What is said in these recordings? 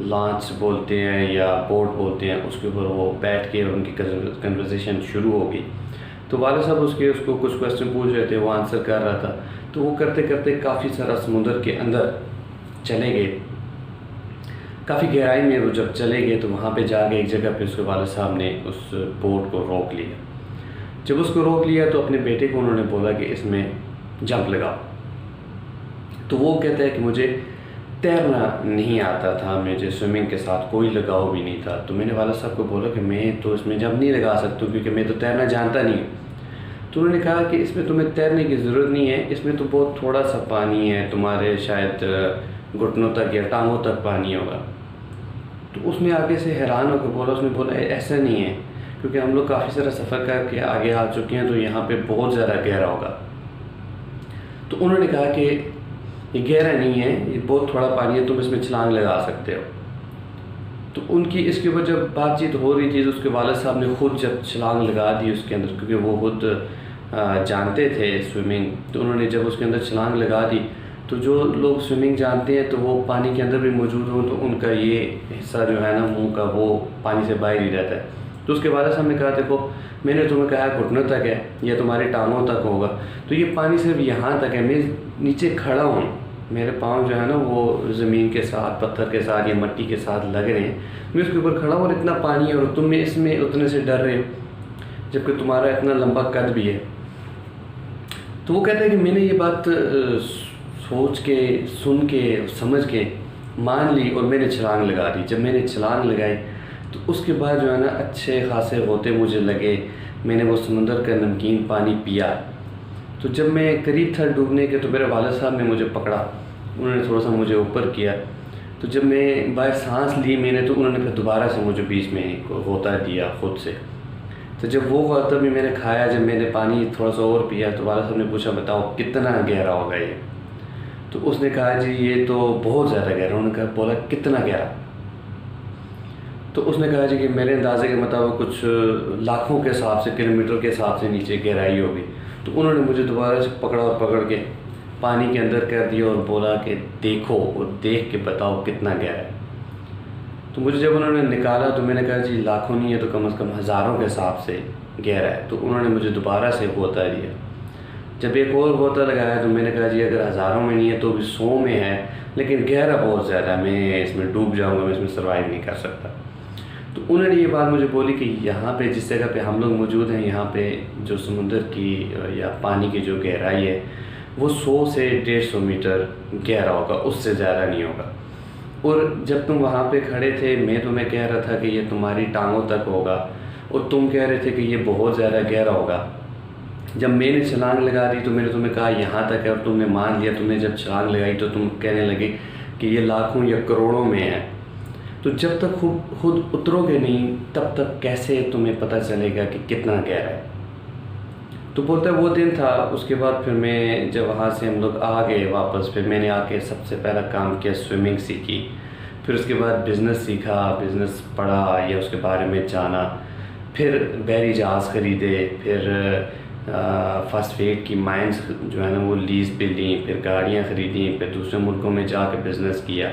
Launch بولتے ہیں یا بوٹ بولتے ہیں، اس کے اوپر وہ بیٹھ کے ان کی کنورزیشن شروع ہو گئی. تو والد صاحب اس کو کچھ کویسچن پوچھ رہے تھے، وہ آنسر کر رہا تھا. تو وہ کرتے کرتے کافی سارا سمندر کے اندر چلے گئے، کافی گہرائی میں وہ جب چلے گئے تو وہاں پہ جا کے ایک جگہ پہ اس کے والد صاحب نے اس بوٹ کو روک لیا. جب اس کو روک لیا تو اپنے بیٹے کو انہوں نے بولا کہ اس میں جمپ لگاؤ. تو وہ کہتا ہے کہ مجھے تیرنا نہیں آتا تھا، مجھے سوئمنگ کے ساتھ کوئی لگاؤ بھی نہیں تھا. تو میں نے والد صاحب کو بولا کہ میں تو اس میں جمپ نہیں لگا سکتا کیونکہ میں تو تیرنا جانتا نہیں ہوں. تو انہوں نے کہا کہ اس میں تمہیں تیرنے کی ضرورت نہیں ہے، اس میں تو بہت تھوڑا سا پانی ہے، تمہارے شاید گھٹنوں تک یا ٹانگوں تک پانی ہوگا. تو اس میں آگے سے حیران ہو کے بولا، اس نے بولا ایسا نہیں ہے کیونکہ ہم لوگ کافی سارا سفر کر کے آگے آ چکے ہیں تو یہاں پہ بہت زیادہ گہرا ہوگا. تو انہوں نے کہا کہ یہ گہرا نہیں ہے، یہ بہت تھوڑا پانی ہے، تم اس میں چھلانگ لگا سکتے ہو. تو ان کی اس کے اوپر جب بات چیت ہو رہی تھی تو اس کے والد صاحب نے خود جب چھلانگ لگا دی اس کے اندر، کیونکہ وہ خود جانتے تھے سوئمنگ. تو انہوں نے جب اس کے اندر چھلانگ لگا دی تو جو لوگ سوئمنگ جانتے ہیں تو وہ پانی کے اندر بھی موجود ہوں تو ان کا یہ حصہ جو ہے نا منہ کا وہ پانی سے باہر ہی رہتا ہے. تو اس کے والد صاحب نے کہا دیکھو میں نے تمہیں کہا گھٹنوں تک ہے یا تمہاری ٹانگوں تک ہوگا، تو یہ پانی صرف یہاں تک ہے، میں نیچے کھڑا ہوں، میرے پاؤں جو ہے نا وہ زمین کے ساتھ پتھر کے ساتھ یا مٹی کے ساتھ لگ رہے ہیں، میں اس کے اوپر کھڑا ہوں اور اتنا پانی ہے اور تم نے اس میں اتنے سے ڈر رہے ہو جبکہ تمہارا اتنا لمبا قد بھی ہے. تو وہ کہتا ہے کہ میں نے یہ بات سوچ کے سن کے سمجھ کے مان لی اور میں نے چھلانگ لگا دی. جب میں نے چھلانگ لگائی تو اس کے بعد جو ہے نا اچھے خاصے غوطے مجھے لگے، میں نے وہ سمندر کا نمکین پانی پیا. تو جب میں قریب تھا ڈوبنے کے تو میرے والد صاحب نے مجھے پکڑا، انہوں نے تھوڑا سا مجھے اوپر کیا. تو جب میں باہر سانس لی میں نے تو انہوں نے پھر دوبارہ سے مجھے بیچ میں غوطہ دیا خود سے. تو جب وہ غوطہ بھی میں نے کھایا، جب میں نے پانی تھوڑا سا اور پیا تو والد صاحب نے پوچھا بتاؤ کتنا گہرا ہوگا یہ. تو اس نے کہا جی یہ تو بہت زیادہ گہرا. انہوں نے کہا بولا کتنا گہرا؟ تو اس نے کہا جی کہ میرے اندازے کے مطابق کچھ لاکھوں کے حساب سے کلومیٹر کے حساب سے نیچے گہرائی ہوگی. تو انہوں نے مجھے دوبارہ سے پکڑا اور پکڑ کے پانی کے اندر کر دیا اور بولا کہ دیکھو اور دیکھ کے بتاؤ کتنا گہرا ہے. تو مجھے جب انہوں نے نکالا تو میں نے کہا جی لاکھوں نہیں ہے تو کم از کم ہزاروں کے حساب سے گہرا ہے. تو انہوں نے مجھے دوبارہ سے غوطہ دیا. جب ایک اور غوطہ لگایا تو میں نے کہا جی اگر ہزاروں میں نہیں ہے تو بھی 100 میں ہے، لیکن گہرا بہت زیادہ ہے، میں اس میں ڈوب جاؤں گا، میں اس میں سروائیو نہیں کر سکتا. تو انہوں نے یہ بات مجھے بولی کہ یہاں پہ جس جگہ پہ ہم لوگ موجود ہیں یہاں پہ جو سمندر کی یا پانی کی جو گہرائی ہے وہ 100 سے 150 میٹر گہرا ہوگا، اس سے زیادہ نہیں ہوگا. اور جب تم وہاں پہ کھڑے تھے میں تمہیں کہہ رہا تھا کہ یہ تمہاری ٹانگوں تک ہوگا اور تم کہہ رہے تھے کہ یہ بہت زیادہ گہرا ہوگا. جب میں نے چھلانگ لگا دی تو میں نے تمہیں کہا یہاں تک ہے اور تم نے مان لیا. تم نے جب چھلانگ لگائی تو تم کہنے لگے کہ یہ لاکھوں یا کروڑوں میں ہے. تو جب تک خود اترو گے نہیں تب تک کیسے تمہیں پتہ چلے گا کہ کتنا گہرا ہے. تو بولتا ہے وہ دن تھا. اس کے بعد پھر میں جب وہاں سے ہم لوگ آ گئے واپس، پھر میں نے آ کے سب سے پہلا کام کیا سوئمنگ سیکھی. پھر اس کے بعد بزنس سیکھا، بزنس پڑھا یا اس کے بارے میں جانا. پھر بحری جہاز خریدے، پھر فاسفیٹ کی مائنز جو ہے نا وہ لیز پہ لیں، پھر گاڑیاں خریدیں، پھر دوسرے ملکوں میں جا کے بزنس کیا.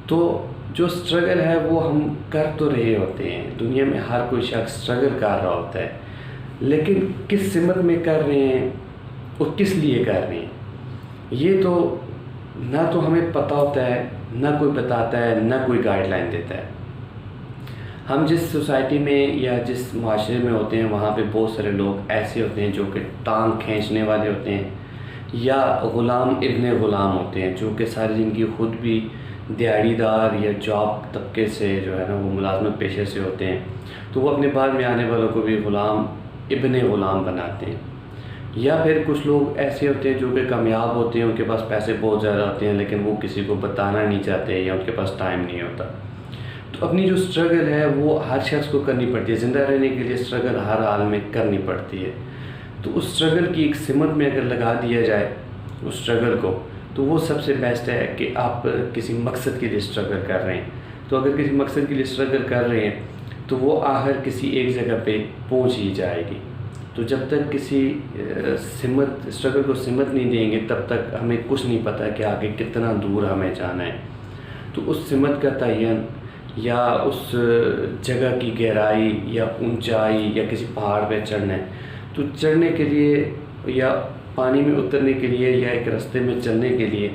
تو جو سٹرگل ہے وہ ہم کر تو رہے ہوتے ہیں، دنیا میں ہر کوئی شخص سٹرگل کر رہا ہوتا ہے، لیکن کس سمت میں کر رہے ہیں اور کس لیے کر رہے ہیں یہ تو نہ تو ہمیں پتہ ہوتا ہے، نہ کوئی بتاتا ہے، نہ کوئی گائیڈ لائن دیتا ہے. ہم جس سوسائٹی میں یا جس معاشرے میں ہوتے ہیں وہاں پہ بہت سارے لوگ ایسے ہوتے ہیں جو کہ ٹانگ کھینچنے والے ہوتے ہیں یا غلام ابن غلام ہوتے ہیں جو کہ ساری زندگی خود بھی دیہڑی دار یا جاب طبقے سے جو ہے نا وہ ملازمت پیشے سے ہوتے ہیں، تو وہ اپنے بعد میں آنے والوں کو بھی غلام ابن غلام بناتے ہیں. یا پھر کچھ لوگ ایسے ہوتے ہیں جو کہ کامیاب ہوتے ہیں، ان کے پاس پیسے بہت زیادہ ہوتے ہیں لیکن وہ کسی کو بتانا نہیں چاہتے یا ان کے پاس ٹائم نہیں ہوتا. تو اپنی جو سٹرگل ہے وہ ہر شخص کو کرنی پڑتی ہے، زندہ رہنے کے لیے سٹرگل ہر حال میں کرنی پڑتی ہے. تو اس سٹرگل کی ایک سمت میں اگر لگا دیا جائے اس سٹرگل کو تو وہ سب سے بیسٹ ہے کہ آپ کسی مقصد کے لیے سٹرگل کر رہے ہیں. تو اگر کسی مقصد کے لیے سٹرگل کر رہے ہیں تو وہ آخر کسی ایک جگہ پہ پہنچ ہی جائے گی. تو جب تک کسی سٹرگل کو سمت نہیں دیں گے تب تک ہمیں کچھ نہیں پتہ کہ آگے کتنا دور ہمیں جانا ہے. تو اس سمت کا تعین یا اس جگہ کی گہرائی یا اونچائی یا کسی پہاڑ پہ چڑھنا ہے تو چڑھنے کے لیے یا پانی میں اترنے کے لیے یا ایک رستے میں چلنے کے لیے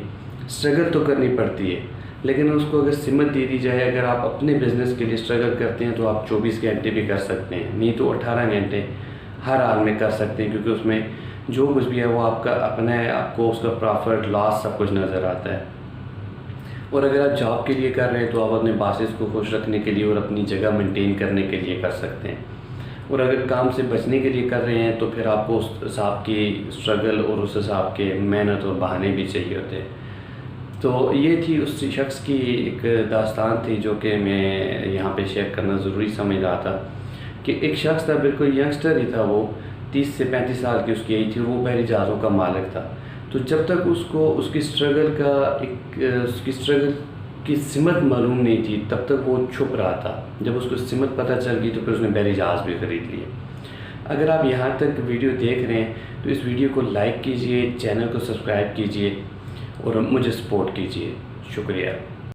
اسٹرگل تو کرنی پڑتی ہے، لیکن اس کو اگر سمت دے دی جائے، اگر آپ اپنے بزنس کے لیے اسٹرگل کرتے ہیں تو آپ 24 گھنٹے بھی کر سکتے ہیں، نہیں تو 18 گھنٹے ہر حال میں کر سکتے ہیں، کیونکہ اس میں جو کچھ بھی ہے وہ آپ کا اپنا ہے، آپ کو اس کا پروفٹ لاس سب کچھ نظر آتا ہے۔ اور اگر آپ جاب کے لیے کر رہے ہیں تو آپ اپنے باسز کو خوش رکھنے کے لیے اور اپنی جگہ مینٹین کرنے کے لیے کر سکتے ہیں، اور اگر کام سے بچنے کے لیے کر رہے ہیں تو پھر آپ کو اس حساب کی اسٹرگل اور اس حساب کے محنت اور بہانے بھی چاہیے ہوتے ہیں۔ تو یہ تھی اس شخص کی ایک داستان تھی جو کہ میں یہاں پہ شیئر کرنا ضروری سمجھ رہا تھا، کہ ایک شخص تھا، بالکل ینگسٹر ہی تھا، وہ 30 سے 35 سال کی اس کی ایج تھی، وہ بحری جہازوں کا مالک تھا۔ تو جب تک اس کو اس کی اسٹرگل کی سمت معلوم نہیں تھی تب تک وہ چھپ رہا تھا، جب اس کو سمت پتہ چل گئی تو پھر اس نے بحری جہاز بھی خرید لیے۔ اگر آپ یہاں تک ویڈیو دیکھ رہے ہیں تو اس ویڈیو کو لائک کیجئے، چینل کو سبسکرائب کیجئے اور مجھے سپورٹ کیجئے۔ شکریہ۔